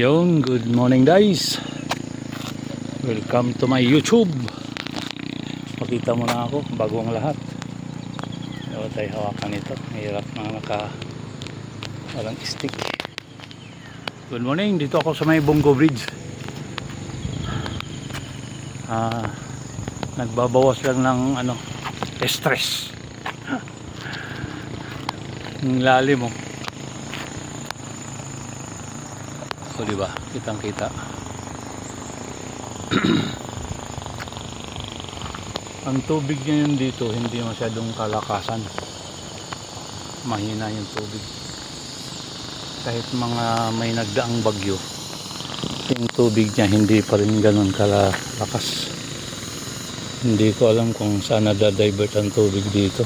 Yon, good morning guys. Welcome to my YouTube. Pakita mo na ako bago ang lahat. Dapat tayo hawakan ito. Mahirap na walang stick. Good morning, dito ako sa may Bongo Bridge. Nagbabawas lang ng stress. Ang lalim mo. O diba, kitang kita. Ang tubig ngayon dito hindi masyadong kalakasan, mahina yung tubig. Kahit mga may nagdaang bagyo, yung tubig niya hindi pa rin ganun kalakas. Hindi ko alam kung saan nadadivert ang tubig dito,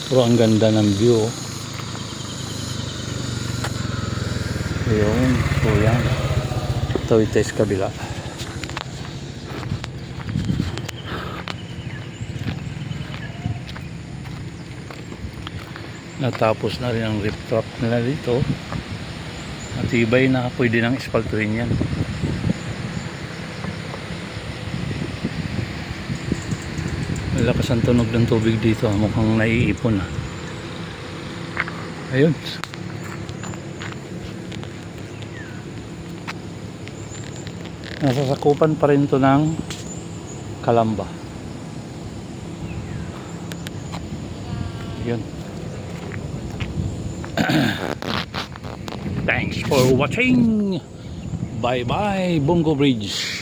pero ang ganda ng view. Ayun, so yan. Ito is kabila. Natapos na rin ang rip trap nila dito. Matibay na, pwede nang ispaltuhin yan. Malakas ang tunog ng tubig dito, mukhang naiipon na. Ayun. Nasasakupan pa rin to ng Calamba. Yun. Thanks for watching. Bye bye Bongo Bridge.